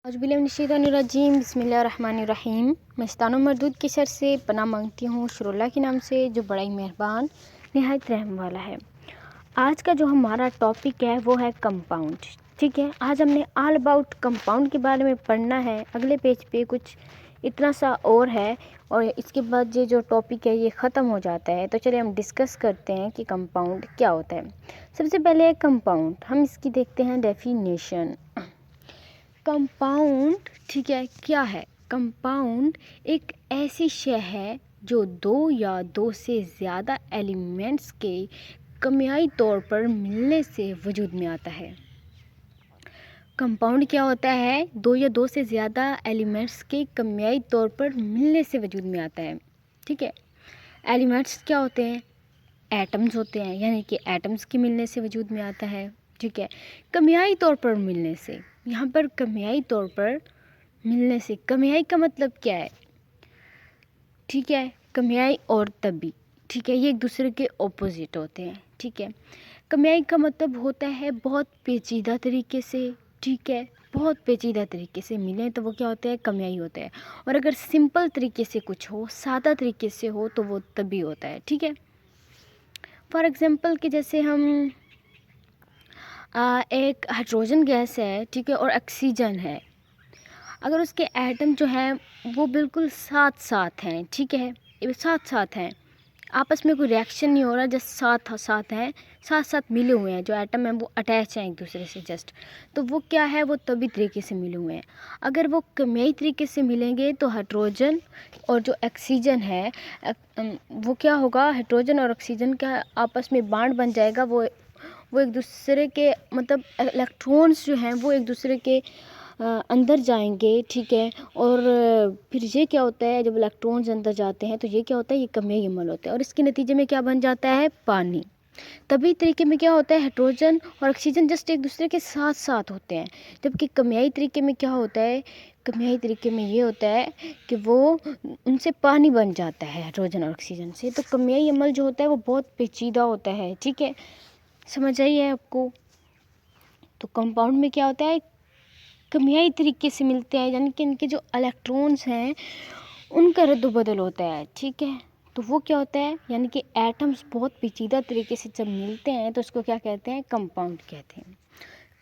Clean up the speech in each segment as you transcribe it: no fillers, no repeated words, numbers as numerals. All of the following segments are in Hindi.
औज़ुबिल्लाहिमिनश्शैतानिर्रजीम बिस्मिल्लाहिर्रहमानिर्रहीम। मैं शैतानुल मरदूद के शर से पनाह मांगती हूँ शुरुल्लाह के नाम से जो बड़ा ही मेहरबान निहायत रहम वाला है। आज का जो हमारा टॉपिक है वो है कंपाउंड। ठीक है, आज हमने ऑल अबाउट कंपाउंड के बारे में पढ़ना है। अगले पेज पे कुछ इतना सा और है और इसके बाद ये जो टॉपिक है ये ख़त्म हो जाता है। तो चलिए हम डिस्कस करते हैं कि कंपाउंड क्या होता है। सबसे पहले है कंपाउंड, हम इसकी देखते हैं डेफिनेशन। कंपाउंड, ठीक है, क्या है? कंपाउंड एक ऐसी शय है जो दो या दो से ज़्यादा एलिमेंट्स के कमियाई तौर पर मिलने से वजूद में आता है। कंपाउंड क्या होता है? दो या दो से ज़्यादा एलिमेंट्स के कमियाई तौर पर मिलने से वजूद में आता है। ठीक है, एलिमेंट्स क्या होते हैं? एटम्स होते हैं, यानी कि एटम्स के मिलने से वजूद में आता है। ठीक है, कमियाई तौर पर मिलने से, यहाँ पर कमियाई तौर पर मिलने से, कमियाई का मतलब क्या है? ठीक है, कमियाई और तभी, ठीक है, ये एक दूसरे के ऑपोजिट होते हैं। ठीक है, कमियाई का मतलब होता है बहुत पेचीदा तरीके से, ठीक है, बहुत पेचीदा तरीके से मिले तो वो क्या होता है? कमियाई होता है। और अगर सिंपल तरीके से कुछ हो, सादा तरीके से हो तो वो तभी होता है। ठीक है, फॉर एग्ज़ाम्पल कि जैसे हम एक हाइड्रोजन गैस है, ठीक है, और ऑक्सीजन है। अगर उसके एटम जो हैं वो बिल्कुल साथ साथ हैं, ठीक है, ये साथ साथ हैं, आपस में कोई रिएक्शन नहीं हो रहा, जस्ट साथ साथ हैं, साथ साथ मिले हुए हैं, जो एटम हैं वो अटैच हैं एक दूसरे से जस्ट, तो वो क्या है? वो तभी तरीके से मिले हुए हैं। अगर वो कमियाई तरीके से मिलेंगे तो हाइड्रोजन और जो ऑक्सीजन है वो क्या होगा? हाइड्रोजन और ऑक्सीजन का आपस में बॉन्ड बन जाएगा। वो एक दूसरे के मतलब इलेक्ट्रॉन्स जो हैं वो एक दूसरे के अंदर जाएंगे। ठीक है, और फिर ये क्या होता है? जब इलेक्ट्रॉन्स अंदर जाते हैं तो ये क्या होता है? ये कमियाई अमल होता है और इसके नतीजे में क्या बन जाता है? पानी। तभी तरीके में क्या होता है? हाइड्रोजन और ऑक्सीजन जस्ट एक दूसरे के साथ साथ होते हैं। जबकि कमियाई तरीके में क्या होता है? कमियाई तरीके में ये होता है कि वो उनसे पानी बन जाता है, हाइड्रोजन और ऑक्सीजन से। तो कमियाई अमल जो होता है वो बहुत पेचीदा होता है। ठीक है, समझ आई है आपको? तो कंपाउंड में क्या होता है? कमियाई तरीके से मिलते हैं, यानी कि इनके जो इलेक्ट्रॉन्स हैं उनका रद्द-बदल होता है। ठीक है, तो वो क्या होता है? यानी कि एटम्स बहुत पेचीदा तरीके से जब मिलते हैं तो उसको क्या कहते हैं? कंपाउंड कहते हैं।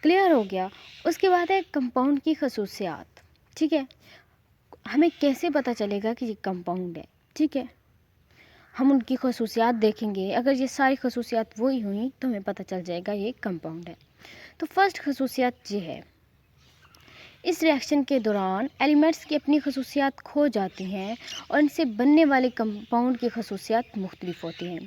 क्लियर हो गया? उसके बाद है कंपाउंड की खसूसियात। ठीक है, हमें कैसे पता चलेगा कि ये कंपाउंड है? ठीक है, हम उनकी खसूसियात देखेंगे। अगर ये सारी खसूसियात वही हुई तो हमें पता चल जाएगा ये कंपाउंड है। तो फर्स्ट खसूसियात ये है, इस रिएक्शन के दौरान एलिमेंट्स की अपनी खसूसियात खो जाती हैं और इनसे बनने वाले कंपाउंड की खसूसियात मुख्तलिफ होती हैं।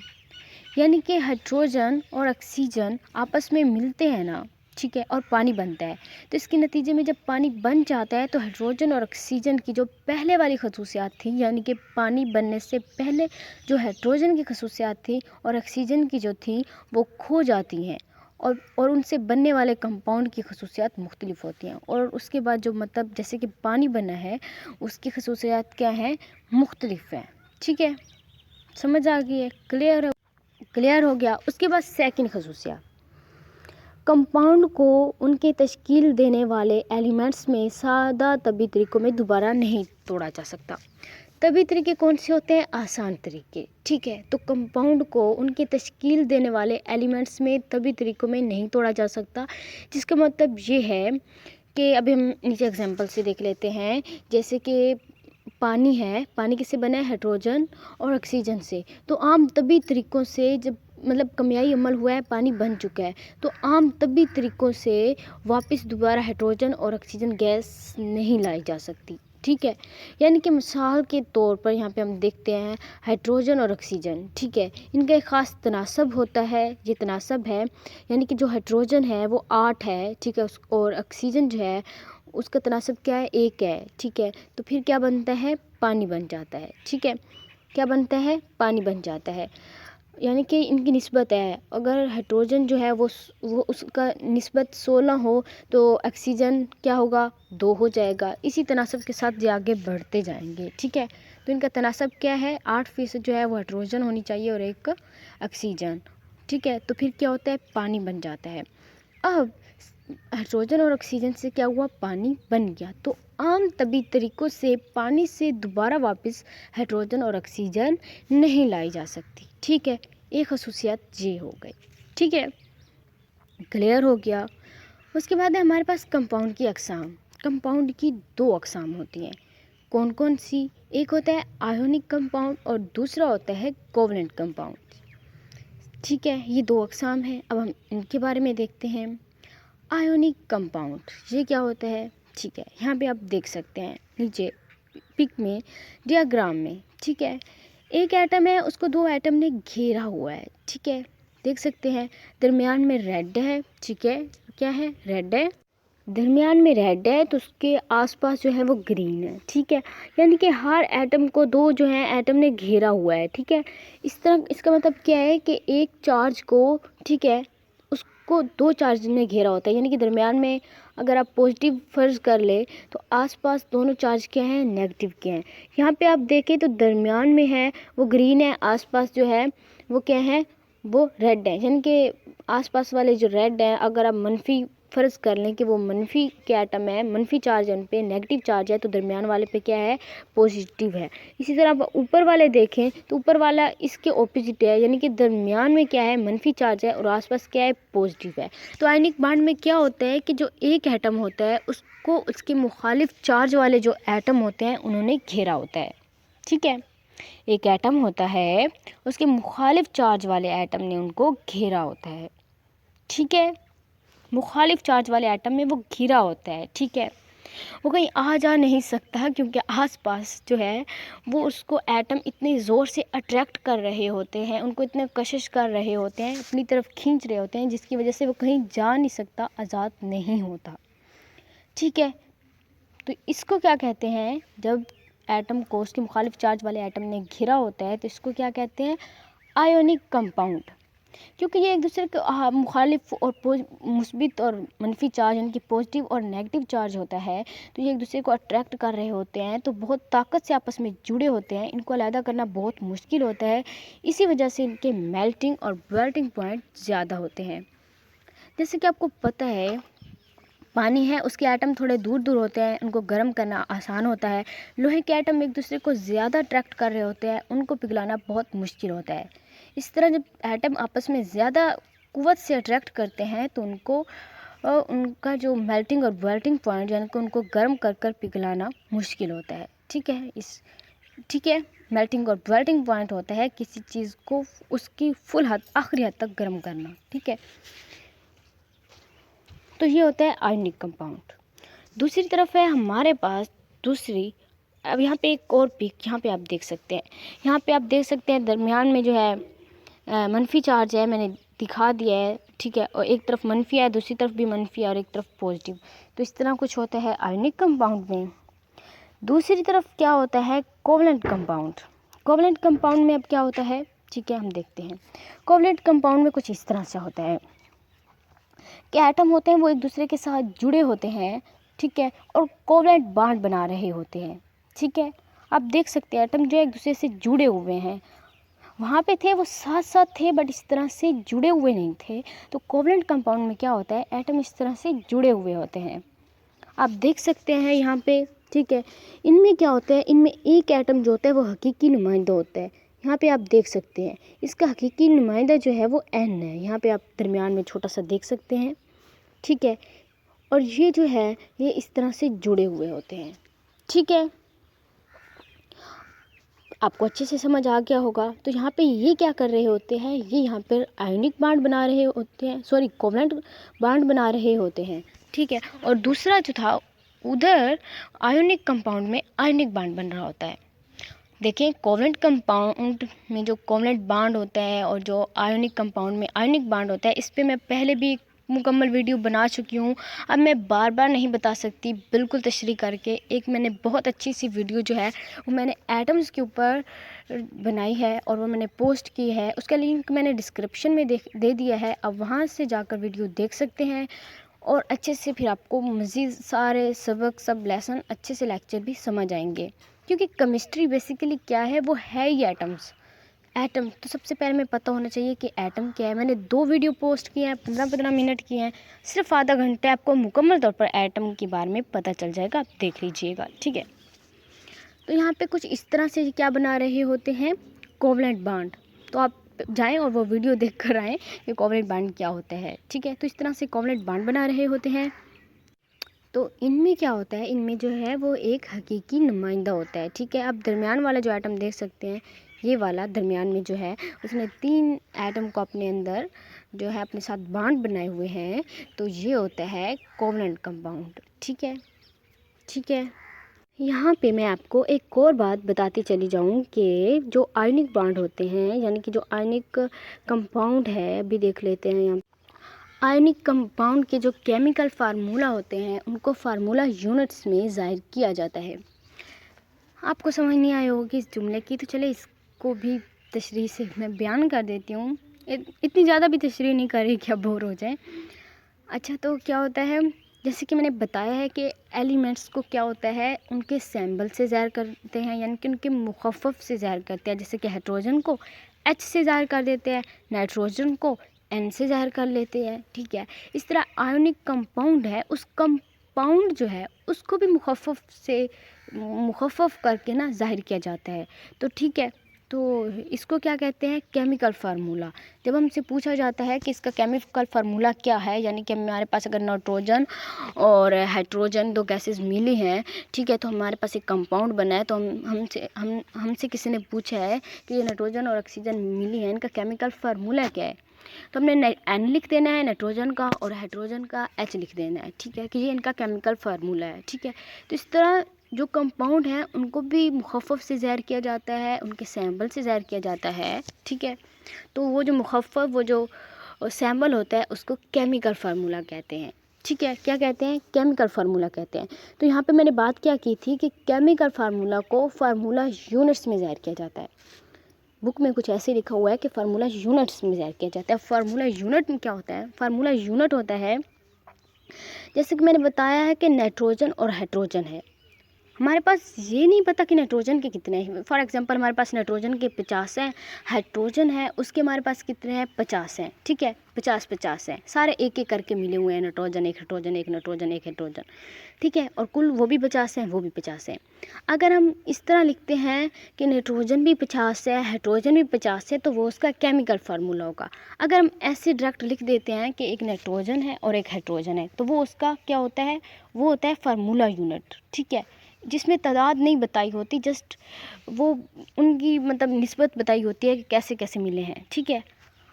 यानी कि हाइड्रोजन और ऑक्सीजन आपस में मिलते हैं ना, ठीक है, और पानी बनता है, तो इसके नतीजे में जब पानी बन जाता है तो हाइड्रोजन और ऑक्सीजन की जो पहले वाली खसूसियात थी, यानी कि पानी बनने से पहले जो हाइड्रोजन की खसूसियात थी और ऑक्सीजन की जो थी वो खो जाती हैं और उनसे बनने वाले कंपाउंड की खसूसियात मुख्तलिफ होती हैं। और उसके बाद जो मतलब जैसे कि पानी बना है उसकी खसूसियात क्या हैं? मुख्तलिफ हैं। ठीक है, समझ आ गई है? क्लियर हो गया? उसके बाद सेकंड खसूसियात, कंपाउंड को उनके तश्कील देने वाले एलिमेंट्स में सादा तभी तरीक़ों में दोबारा नहीं तोड़ा जा सकता। तभी तरीके कौन से होते हैं? आसान तरीके। ठीक है, तो कंपाउंड को उनके तश्कील देने वाले एलिमेंट्स में तभी तरीक़ों में नहीं तोड़ा जा सकता, जिसका मतलब ये है कि अभी हम नीचे एग्जांपल से देख लेते हैं। जैसे कि पानी है, पानी किससे बना है? हाइड्रोजन और ऑक्सीजन से। तो आम तभी तरीक़ों से जब मतलब कमियाई अमल हुआ है, पानी बन चुका है, तो आम तभी तरीक़ों से वापस दोबारा हाइड्रोजन और ऑक्सीजन गैस नहीं लाई जा सकती। ठीक है, यानी कि मिसाल के तौर पर यहाँ पे हम देखते हैं हाइड्रोजन और ऑक्सीजन, ठीक है, इनका एक ख़ास तनासब होता है। ये तनासब है, यानी कि जो हाइड्रोजन है वो 8 है, ठीक है, और ऑक्सीजन जो है उसका तनासब क्या है? 1 है। ठीक है, तो फिर क्या बनता है? पानी बन जाता है। ठीक है, क्या बनता है? पानी बन जाता है। यानी कि इनकी निस्बत है, अगर हाइड्रोजन जो है वो उसका निस्बत 16 हो तो ऑक्सीजन क्या होगा? 2 हो जाएगा। इसी तनासब के साथ ये आगे बढ़ते जाएंगे। ठीक है, तो इनका तनासब क्या है? 8% जो है वो हाइड्रोजन होनी चाहिए और 1 ऑक्सीजन। ठीक है, तो फिर क्या होता है? पानी बन जाता है। अब हाइड्रोजन और ऑक्सीजन से क्या हुआ, पानी बन गया। तो आम तभी तरीक़ों से पानी से दोबारा वापस हाइड्रोजन और ऑक्सीजन नहीं लाई जा सकती। ठीक है, एक खसूसियत ये हो गई। ठीक है, क्लियर हो गया। उसके बाद है हमारे पास कंपाउंड की अक़साम। कंपाउंड की 2 अक़साम होती हैं। कौन कौन सी? एक होता है आयोनिक कंपाउंड और दूसरा होता है कोवलेंट कंपाउंड। ठीक है, ये 2 अक़साम हैं। अब हम इनके बारे में देखते हैं। आयोनिक कंपाउंड ये क्या होता है? ठीक है, यहाँ पे आप देख सकते हैं नीचे पिक में, डियाग्राम में। ठीक है, एक एटम है, उसको 2 एटम ने घेरा हुआ है। ठीक है, देख सकते हैं दरमियान में रेड है। ठीक है, क्या है? रेड है। दरमियान में रेड है तो उसके आसपास जो है वो ग्रीन है। ठीक है, यानी कि हर एटम को 2 जो है एटम ने घेरा हुआ है। ठीक है, इस तरह इसका मतलब क्या है कि एक चार्ज को, ठीक है, उसको 2 चार्ज ने घेरा होता है। यानी कि दरमियान में अगर आप पॉजिटिव फ़र्ज़ कर ले तो आसपास दोनों चार्ज क्या हैं? नेगेटिव के हैं। यहाँ पे आप देखें तो दरमियान में है वो ग्रीन है, आसपास जो है वो क्या है? वो रेड है। यानी कि आसपास वाले जो रेड है, अगर आप मनफी फ़र्ज़ कर लें कि वो मनफी के एटम है, मनफी चार्ज है उन पे, नेगेटिव चार्ज है, तो दरमियान वाले पे क्या है? पॉजिटिव है। इसी तरह आप ऊपर वाले देखें तो ऊपर वाला इसके ऑपोजिट है, यानी कि दरमियान में क्या है? मनफी चार्ज है और आसपास क्या है? पॉजिटिव है। तो आयनिक बांड में क्या होता है कि जो एक एटम होता है उसको उसके मुखालिफ चार्ज वाले जो एटम होते हैं उन्होंने घेरा होता है। ठीक है, एक एटम होता है, उसके मुखालिफ चार्ज वाले एटम ने उनको घेरा होता है। ठीक है, मुखालिफ चार्ज वाले एटम में वो घिरा होता है। ठीक है, वो कहीं आ जा नहीं सकता क्योंकि आसपास जो है वो उसको एटम इतने ज़ोर से अट्रैक्ट कर रहे होते हैं, उनको इतने कशिश कर रहे होते हैं, अपनी तरफ खींच रहे होते हैं, जिसकी वजह से वो कहीं जा नहीं सकता, आज़ाद नहीं होता। ठीक है, तो इसको क्या कहते हैं? जब एटम को उसके मुखालिफ चार्ज वाले एटम ने घिरा होता है तो इसको क्या कहते हैं? Ionic compound. क्योंकि ये एक दूसरे के मुखालिफ और मुस्बित और मनफी चार्ज, यानी कि पॉजिटिव और नेगेटिव चार्ज होता है, तो ये एक दूसरे को अट्रैक्ट कर रहे होते हैं, तो बहुत ताकत से आपस में जुड़े होते हैं। इनको अलहदा करना बहुत मुश्किल होता है। इसी वजह से इनके मेल्टिंग और बॉइलिंग पॉइंट ज़्यादा होते हैं। जैसे कि आपको पता है पानी है, उसके एटम थोड़े दूर दूर होते हैं, उनको गर्म करना आसान होता है। लोहे के एटम एक दूसरे को ज़्यादा अट्रैक्ट कर रहे होते हैं, उनको पिघलाना बहुत मुश्किल होता है। इस तरह जब एटम आपस में ज़्यादा क़ुव्वत से अट्रैक्ट करते हैं तो उनका जो मेल्टिंग और बॉइलिंग पॉइंट, यानी कि उनको गर्म कर कर पिघलाना मुश्किल होता है। ठीक है, मेल्टिंग और बॉइलिंग पॉइंट होता है किसी चीज़ को उसकी फुल हद, आखिरी हद तक गर्म करना। ठीक है, तो ये होता है आयनिक कंपाउंड। दूसरी तरफ है हमारे पास दूसरी, अब यहाँ पे एक और पिक यहाँ पे आप देख सकते हैं। यहाँ पे आप देख सकते हैं दरमियान में जो है मनफी चार्ज है, मैंने दिखा दिया है। ठीक है, और एक तरफ मनफी है, दूसरी तरफ भी मनफी है और एक तरफ पॉजिटिव। तो इस तरह कुछ होता है आयनिक कंपाउंड में। दूसरी तरफ क्या होता है? Covalent compound. कोवलेंट कंपाउंड में अब क्या होता है? ठीक है, हम देखते हैं। कोवलेंट कंपाउंड में कुछ इस तरह से होता है कि एटम होते हैं वो एक दूसरे के साथ जुड़े होते हैं। ठीक है, और कोवलेंट बॉन्ड बना रहे होते हैं। ठीक है, आप देख सकते हैं एटम जो एक दूसरे से जुड़े हुए हैं, वहाँ पे थे वो साथ साथ थे बट इस तरह से जुड़े हुए नहीं थे। तो कोवलेंट कंपाउंड में क्या होता है? एटम इस तरह से जुड़े हुए होते हैं, आप देख सकते हैं यहाँ पे। ठीक है, इनमें क्या होता है? इनमें एक एटम जो होता है वो हकीकी नुमाइंदा होता है। यहाँ पे आप देख सकते हैं इसका हकीकी नुमाइंदा जो है वो N है। यहाँ पे आप दरमियान में छोटा सा देख सकते हैं। ठीक है, और ये जो है ये इस तरह से जुड़े हुए होते हैं। ठीक है, आपको अच्छे से समझ आ गया होगा। तो यहाँ पे ये क्या कर रहे होते हैं? ये यहाँ पर आयनिक बॉन्ड बना रहे होते हैं, सॉरी कोवलेंट बॉन्ड बना रहे होते हैं। ठीक है, और दूसरा जो था उधर आयोनिक कंपाउंड में आयनिक बॉन्ड बन रहा होता है। देखिए, कोवलेंट कंपाउंड में जो कोवलेंट बॉन्ड होता है और जो आयोनिक कंपाउंड में आयनिक बॉन्ड होता है, इस पे मैं पहले भी एक मुकम्मल वीडियो बना चुकी हूँ। अब मैं बार बार नहीं बता सकती, बिल्कुल तशरीह करके। एक मैंने बहुत अच्छी सी वीडियो जो है वो मैंने एटम्स के ऊपर बनाई है और वो मैंने पोस्ट की है, उसका लिंक मैंने डिस्क्रिप्शन में दे दिया है। अब वहाँ से जाकर वीडियो देख सकते हैं और अच्छे से फिर आपको मज़ीद सारे सबक, सब लेसन, अच्छे से लेक्चर भी समझ आएंगे। क्योंकि केमिस्ट्री बेसिकली क्या है? वो है ही एटम्स। एटम, तो सबसे पहले हमें पता होना चाहिए कि एटम क्या है। मैंने 2 वीडियो पोस्ट किए हैं, 15-15 मिनट की हैं, सिर्फ आधा घंटे आपको मुकम्मल तौर पर एटम के बारे में पता चल जाएगा, आप देख लीजिएगा, ठीक है। तो यहाँ पे कुछ इस तरह से क्या बना रहे होते हैं, कोवलेंट बॉन्ड। तो आप जाएं और वो वीडियो देख कर आएँ कि कोवलेंट बॉन्ड क्या होता है, ठीक है। तो इस तरह से कोवलेंट बॉन्ड बना रहे होते हैं। तो इनमें क्या होता है, इनमें जो है वो एक हकीकी नुमाइंदा होता है, ठीक है। आप दरमियान वाला जो एटम देख सकते हैं, ये वाला दरमियान में जो है उसने 3 एटम को अपने अंदर जो है अपने साथ बॉन्ड बनाए हुए हैं। तो ये होता है कोवलेंट कंपाउंड, ठीक है, ठीक है। यहाँ पे मैं आपको एक और बात बताती चली जाऊँ कि जो आयनिक बॉन्ड होते हैं, यानी कि जो आयनिक कंपाउंड है, अभी देख लेते हैं यहाँ। आयनिक कंपाउंड के जो केमिकल फार्मूला होते हैं उनको फार्मूला यूनिट्स में ज़ाहिर किया जाता है। आपको समझ नहीं आई होगी इस जुमले की, तो चले इसको भी तशरीह से मैं बयान कर देती हूँ। इतनी ज़्यादा भी तशरीह नहीं कर रही कि आप बोर हो जाए। अच्छा, तो क्या होता है, जैसे कि मैंने बताया है कि एलिमेंट्स को क्या होता है, उनके सैम्बल से ज़ाहिर करते हैं, यानी कि उनके मुखफ़फ़ से ज़ाहिर करते हैं। जैसे कि हाइड्रोजन को H से ज़ाहिर कर देते हैं, नाइट्रोजन को N से ज़ाहिर कर लेते हैं, ठीक है। इस तरह आयोनिक कंपाउंड है, उस कंपाउंड जो है उसको भी मुखफ़फ़ करके ना ज़ाहिर किया जाता है। तो ठीक है, तो इसको क्या कहते हैं, केमिकल फार्मूला। जब हमसे पूछा जाता है कि इसका केमिकल फार्मूला क्या है, यानी कि हमारे पास अगर नाइट्रोजन और हाइड्रोजन 2 गैसेस मिली हैं, ठीक है, तो हमारे पास एक कंपाउंड बना है। तो हमसे किसी ने पूछा है कि ये नाइट्रोजन और ऑक्सीजन मिली है, इनका केमिकल फार्मूला क्या है। तो हमने N लिख देना है नाइट्रोजन का और हाइड्रोजन का H लिख देना है, ठीक है, कि ये इनका केमिकल फार्मूला है, ठीक है। तो इस तरह जो कंपाउंड हैं उनको भी मुखफ़फ़ से ज़ाहिर किया जाता है, उनके सैम्बल से ज़ाहिर किया जाता है, ठीक है। तो वो जो मुखफ़फ़, वो जो सैम्बल होता है उसको केमिकल फार्मूला कहते हैं, ठीक है। क्या कहते हैं, केमिकल फार्मूला कहते हैं। तो यहाँ पे मैंने बात क्या की थी कि केमिकल फार्मूला को फार्मूला यूनिट्स में ज़ाहिर किया जाता है। बुक में कुछ ऐसे लिखा हुआ है कि फार्मूला यूनिट्स में ज़ाहिर किया जाता है। फार्मूला यूनिट में क्या होता है, फार्मूला यूनिट होता है, जैसे कि मैंने बताया है कि नाइट्रोजन और हाइड्रोजन है, हमारे पास ये नहीं पता कि नाइट्रोजन के कितने हैं। फॉर एग्जांपल हमारे पास नाइट्रोजन के 50 हैं, हाइड्रोजन है उसके हमारे पास कितने हैं, 50 हैं, ठीक है, 50-50 हैं, सारे एक एक करके मिले हुए हैं, नाइट्रोजन एक हाइड्रोजन एक नाइट्रोजन एक हाइड्रोजन, ठीक है, और कुल वो भी 50 हैं, वो भी 50 हैं। अगर हम इस तरह लिखते हैं कि नाइट्रोजन भी 50 है, हाइड्रोजन भी 50 है, तो वो उसका केमिकल फार्मूला होगा। अगर हम ऐसे डायरेक्ट लिख देते हैं कि एक नाइट्रोजन है और एक हाइड्रोजन है, तो वो उसका क्या होता है, वो होता है फार्मूला यूनिट, ठीक है, जिसमें तादाद नहीं बताई होती, जस्ट वो उनकी मतलब निस्बत बताई होती है कि कैसे कैसे मिले हैं, ठीक है।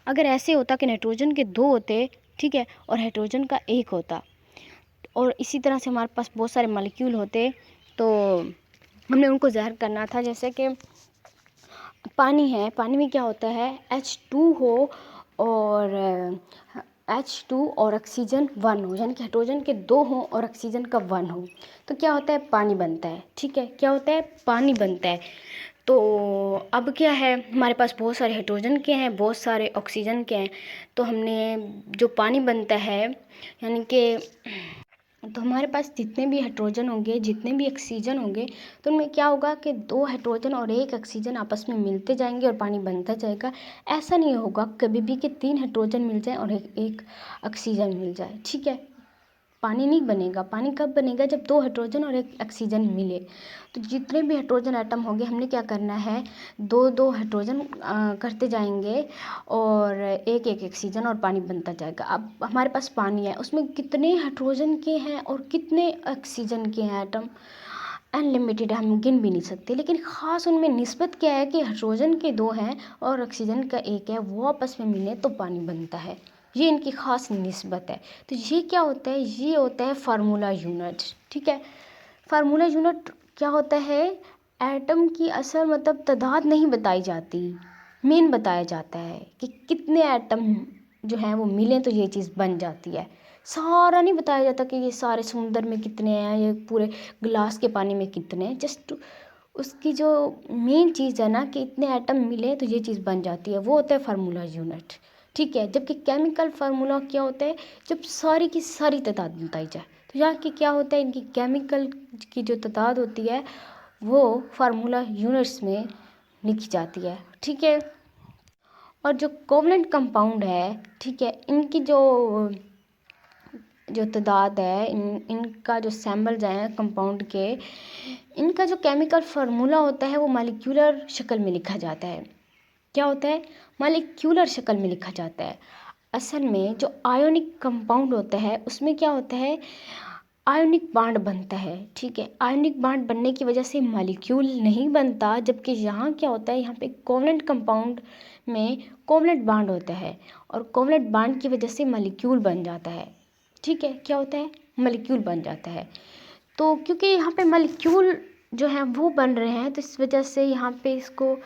अगर ऐसे होता कि नाइट्रोजन के 2 होते, ठीक है, और हाइड्रोजन का 1 होता, और इसी तरह से हमारे पास बहुत सारे मॉलिक्यूल होते, तो हमने उनको ज़ाहिर करना था। जैसे कि पानी है, पानी में क्या होता है, H2 हो और H2 और ऑक्सीजन 1 हो, यानी कि हाइड्रोजन के 2 हों और ऑक्सीजन का 1 हो, तो क्या होता है, पानी बनता है, ठीक है, क्या होता है, पानी बनता है। तो अब क्या है, हमारे पास बहुत सारे हाइड्रोजन के हैं, बहुत सारे ऑक्सीजन के हैं, तो हमने जो पानी बनता है, यानी कि तो हमारे पास जितने भी हाइड्रोजन होंगे, जितने भी ऑक्सीजन होंगे, तो उनमें क्या होगा कि 2 हाइड्रोजन और 1 ऑक्सीजन आपस में मिलते जाएंगे और पानी बनता जाएगा। ऐसा नहीं होगा कभी भी कि 3 हाइड्रोजन मिल जाए और एक ऑक्सीजन मिल जाए, ठीक है, पानी नहीं बनेगा। पानी कब बनेगा, जब 2 हाइड्रोजन और 1 ऑक्सीजन मिले। तो जितने भी हाइड्रोजन एटम होंगे, हमने क्या करना है, 2-2 हाइड्रोजन करते जाएंगे और 1-1 ऑक्सीजन और पानी बनता जाएगा। अब हमारे पास पानी है, उसमें कितने हाइड्रोजन के हैं और कितने ऑक्सीजन के हैं एटम, अनलिमिटेड, हम गिन भी नहीं सकते। लेकिन ख़ास उनमें निस्बत क्या है कि हाइड्रोजन के 2 हैं और ऑक्सीजन का 1 है, वो आपस में मिले तो पानी बनता है। ये इनकी ख़ास निस्बत है। तो ये क्या होता है, ये होता है फार्मूला यूनिट, ठीक है। फार्मूला यूनिट क्या होता है, एटम की असल मतलब तादाद नहीं बताई जाती, मेन बताया जाता है कि कितने एटम जो हैं वो मिलें तो ये चीज़ बन जाती है। सारा नहीं बताया जाता कि ये सारे समुंदर में कितने हैं, ये पूरे गिलास के पानी में कितने हैं, जस्ट उसकी जो मेन चीज़ है ना कि इतने एटम मिले तो ये चीज़ बन जाती है, वो होता है फार्मूला यूनिट, ठीक है। जबकि केमिकल फार्मूला क्या होता है, जब सारी की सारी तादाद बताई जाए। तो यहाँ की क्या होता है, इनकी केमिकल की जो तादाद होती है वो फार्मूला यूनिट्स में लिखी जाती है, ठीक है। और जो कोवलेंट कंपाउंड है, ठीक है, इनकी जो तादाद है, इनका जो सैम्बल्स हैं कंपाउंड के, इनका जो केमिकल फार्मूला होता है वो मॉलिक्यूलर शक्ल में लिखा जाता है। क्या होता है? मॉलिक्यूलर शक्ल में लिखा जाता है। असल में जो आयोनिक कंपाउंड होता है उसमें क्या होता है, आयोनिक बांड बनता है, ठीक है। आयोनिक बांड बनने की वजह से मॉलिक्यूल नहीं बनता, जबकि यहाँ क्या होता है, यहाँ पे कोवलेंट कंपाउंड में कोवलेंट बांड होता है और कोवलेंट बांड की वजह से मॉलिक्यूल बन जाता है, ठीक है। क्या होता है? मॉलिक्यूल बन जाता है। तो क्योंकि यहाँ पे मॉलिक्यूल जो है वो बन रहे हैं, तो इस वजह से यहाँ पे इसको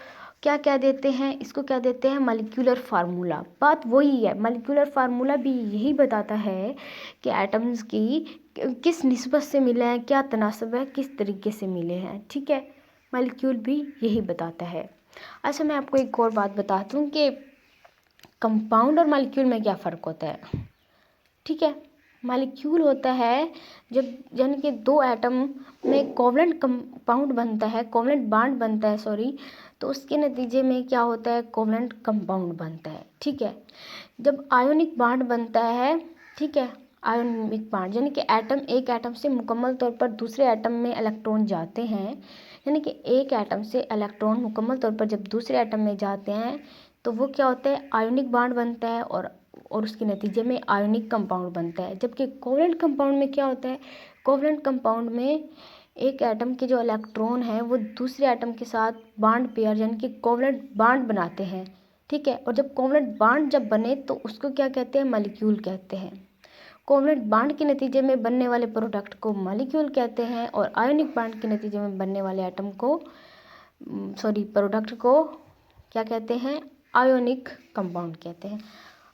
क्या क्या देते हैं, इसको क्या देते हैं, मॉलिक्यूलर फार्मूला। बात वही है, मॉलिक्यूलर फार्मूला भी यही बताता है कि एटम्स की किस निस्बत से मिले हैं, क्या तनासब है, किस तरीके से मिले हैं, ठीक है। मॉलिक्यूल भी यही बताता है। अच्छा, मैं आपको एक और बात बताती हूँ कि कंपाउंड और मॉलिक्यूल में क्या फ़र्क होता है, ठीक है। मॉलिक्यूल होता है जब, यानी कि दो एटम में कोवलेंट कंपाउंड बनता है, कोवलेंट बांड बनता है, सॉरी, तो उसके नतीजे में क्या होता है, कोवलेंट कंपाउंड बनता है, ठीक है। जब आयोनिक बांड बनता है, ठीक है, आयोनिक बांड यानी कि एटम, एक एटम से मुकम्मल तौर पर दूसरे एटम में इलेक्ट्रॉन जाते हैं, यानी कि एक एटम से इलेक्ट्रॉन मुकम्मल तौर पर जब दूसरे एटम में जाते हैं तो वो क्या होता है, आयोनिक बांड बनता है और उसके नतीजे में आयोनिक कंपाउंड बनता है। जबकि कोवलेंट कंपाउंड में क्या होता है, कोवलेंट कंपाउंड में एक एटम के जो इलेक्ट्रॉन है वो दूसरे एटम के साथ बांड पेयर यानी कि कोवलेंट बांड बनाते हैं, ठीक है। और जब कोवलेंट बांड जब बने तो उसको क्या कहते हैं, मॉलिक्यूल कहते हैं। कोवलेंट बांड के नतीजे में बनने वाले प्रोडक्ट को मॉलिक्यूल कहते हैं और आयोनिक बांड के नतीजे में बनने वाले एटम को, सॉरी, प्रोडक्ट को क्या कहते हैं, आयोनिक कंपाउंड कहते हैं।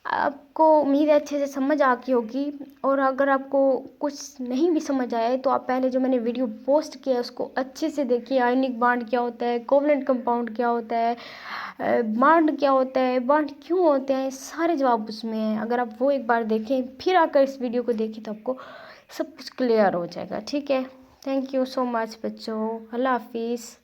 आपको उम्मीद है अच्छे से समझ आ गई होगी, और अगर आपको कुछ नहीं भी समझ आया तो आप पहले जो मैंने वीडियो पोस्ट किया है उसको अच्छे से देखिए। आयनिक बांड क्या होता है, कोवलेंट कंपाउंड क्या होता है, बांड क्या होता है, बांड क्यों होते हैं, सारे जवाब उसमें हैं। अगर आप वो एक बार देखें फिर आकर इस वीडियो को देखें तो आपको सब कुछ क्लियर हो जाएगा, ठीक है। थैंक यू सो मच बच्चों, अल्लाह हाफिज़।